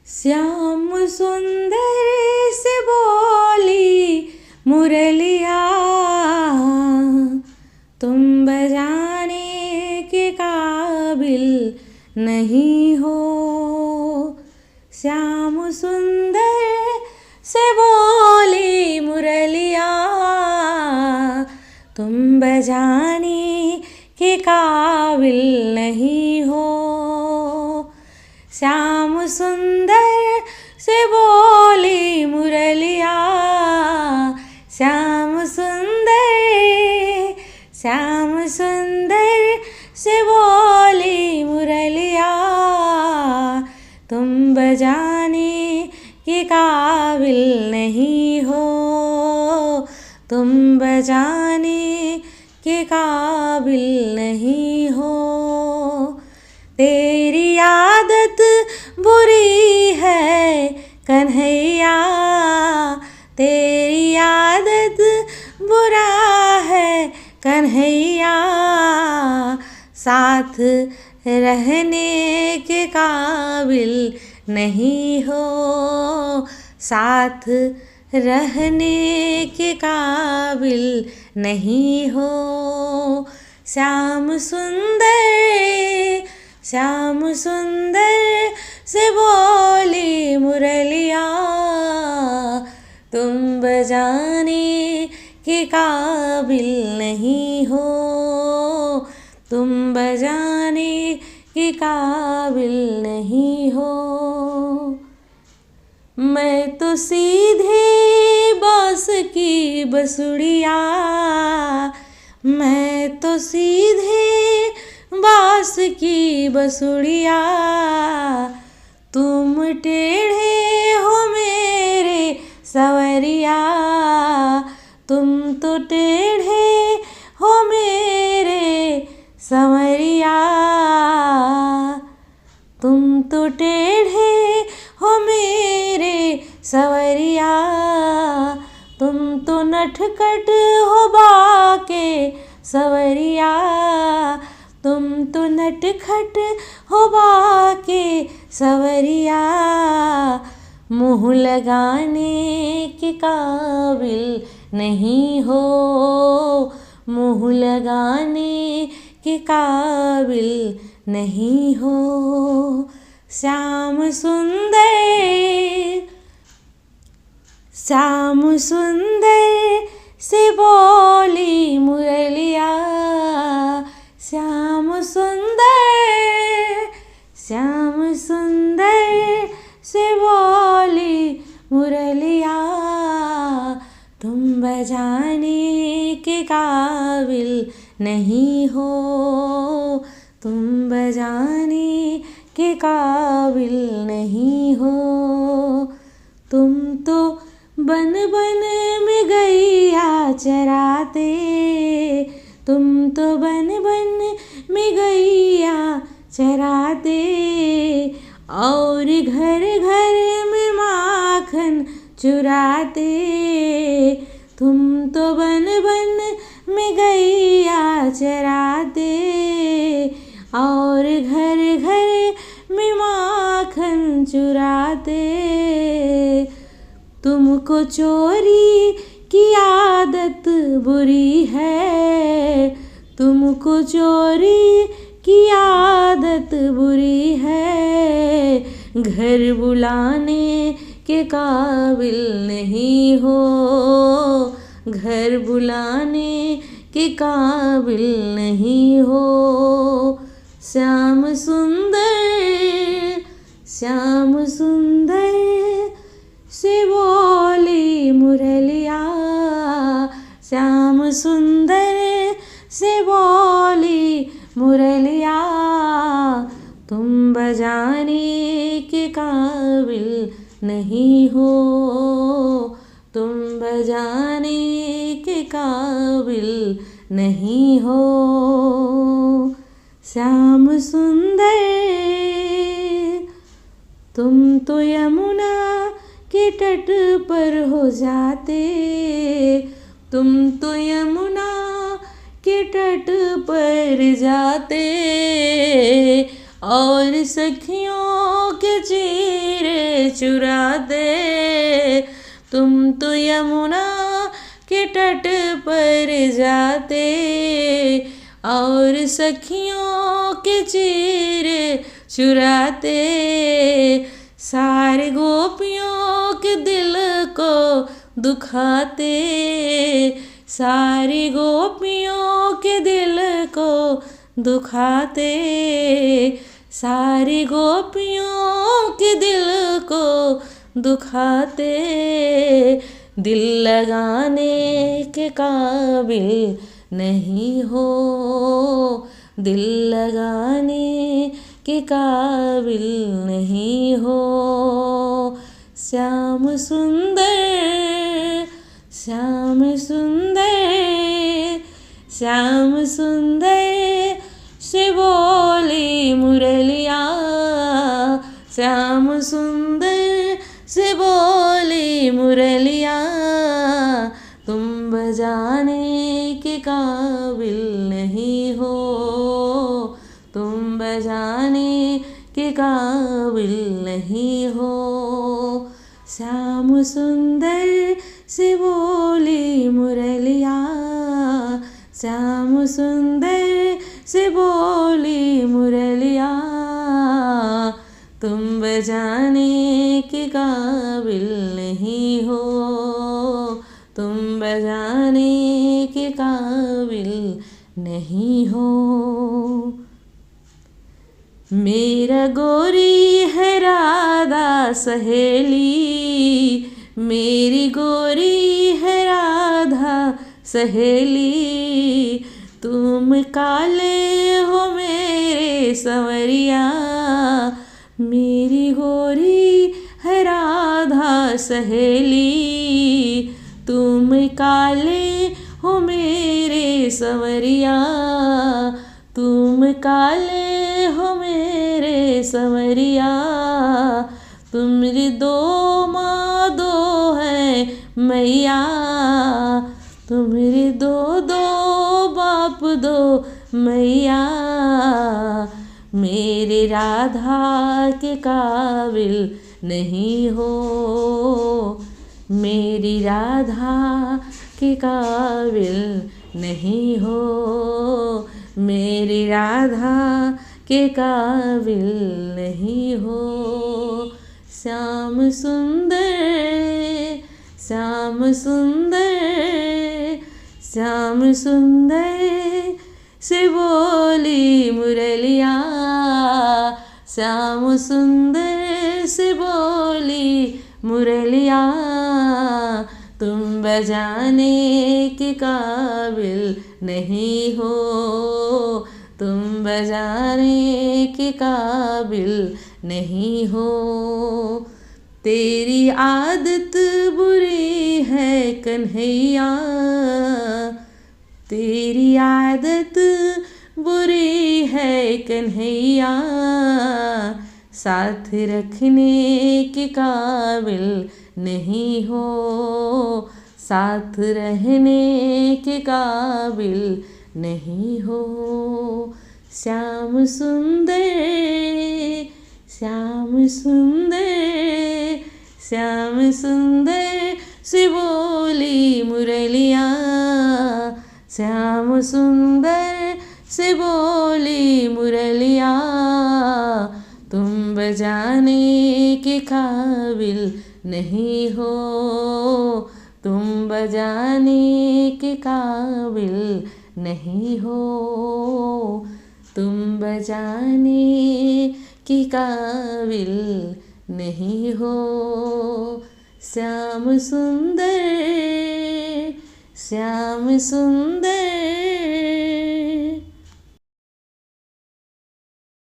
श्याम सुंदर से बोली मुरलिया, तुम बजाने के काबिल नहीं हो। श्याम सुंदर से बोली मुरलिया, तुम बजाने के काबिल नहीं हो। श्याम सुंदर से बोली मुरलिया, श्याम सुंदर से बोली मुरलिया, तुम बजाने के काबिल नहीं हो। तुम बजाने के काबिल नहीं हो। तेरी आदत बुरी है कन्हैया, तेरी आदत बुरा है कन्हैया, साथ रहने के काबिल नहीं हो। साथ रहने के काबिल नहीं हो। श्याम सुंदर से बोली मुरलिया, तुम बजाने के काबिल नहीं हो। तुम बजाने के काबिल नहीं हो। मैं तो सीधे बांस की बसुड़िया, मैं तो सीधे बांस की बसुड़िया, तुम टेढ़े हो मेरे सवरिया, तुम तो टेढ़े हो मेरे सवरिया, तुम तो टेढ़े हो मेरे सवरिया, तुम तो नटखट हो बाके सवरिया, तुम तो नटखट हो बाके सवरिया, मुँह लगाने के काबिल नहीं हो। मुँह लगाने के काबिल नहीं हो। श्याम सुंदर से बोली मुरलिया, श्याम सुंदर से बोली मुरलिया, तुम बजाने के काबिल नहीं हो। तुम बजाने के काबिल नहीं हो। तुम तो बन में गैया चराते, तुम तो बन में गैया चराते, और घर में माखन चुराते, तुम तो बन में गैया चराते, और घर में माखन चुराते, तुमको चोरी की आदत बुरी है, तुमको चोरी की आदत बुरी है, घर बुलाने के काबिल नहीं हो। घर बुलाने के काबिल नहीं हो। श्याम सुंदर से बोली मुरलिया, श्याम सुंदर से बोली मुरलिया, तुम बजाने के काबिल नहीं हो। तुम बजाने के काबिल नहीं हो। श्याम सुंदर, तुम तो यमुना के तट पर हो जाते, तुम तो यमुना के तट पर जाते, और सखियों के चीरे चुराते। तुम तो यमुना के तट पर जाते और सखियों के चेहरे चुराते। सारे गोपियों के दिल को दुखाते, सारी गोपियों के दिल को दुखाते, सारी गोपियों के दिल को दुखाते। दिल लगाने के काबिल नहीं हो, दिल लगाने के काबिल नहीं हो। श्याम सुंदर, श्याम सुंदर, श्याम सुंदर से बोली मुरलिया, श्याम सुंदर से बोली मुरलिया। तुम बजाने के काबिल नहीं हो, तुम बजाने के काबिल नहीं हो। श्याम सुंदर से बोली मुरलिया, श्याम सुंदर से बोली मुरलिया। तुम बजाने के काबिल नहीं हो, तुम बजाने के काबिल नहीं हो। मेरा गोरी है राधा सहेली, मेरी गोरी है राधा सहेली। तुम काले हो मेरे संवरिया, मेरी गोरी है राधा सहेली। तुम काले हो मेरे संवरिया, तुम काले हो मेरे संवरिया। तुम्हारी दो माँ दो है मैया, तुम्हारी दो दो बाप दो मैया। मेरे राधा के काबिल नहीं हो, मेरी राधा के काबिल नहीं हो, मेरी राधा के काबिल नहीं हो। श्याम सुंदर, श्याम सुंदर, श्याम सुंदर से बोली मुरलिया, श्याम सुंदर से बोली मुरलिया। तुम बजाने के काबिल नहीं हो, तुम बजाने के काबिल नहीं हो। तेरी आदत बुरी है कन्हैया, तेरी आदत बुरी है कन्हैया। साथ रखने के काबिल नहीं हो, साथ रहने के काबिल नहीं हो। श्याम सुंदर, श्याम सुंदर, श्याम सुंदर से बोली मुरलिया, श्याम सुंदर से बोली मुरलिया। तुम बजाने के काबिल नहीं हो, तुम बजाने के काबिल नहीं हो, तुम बजाने के काबिल नहीं हो। श्याम सुंदर, श्याम सुंदर।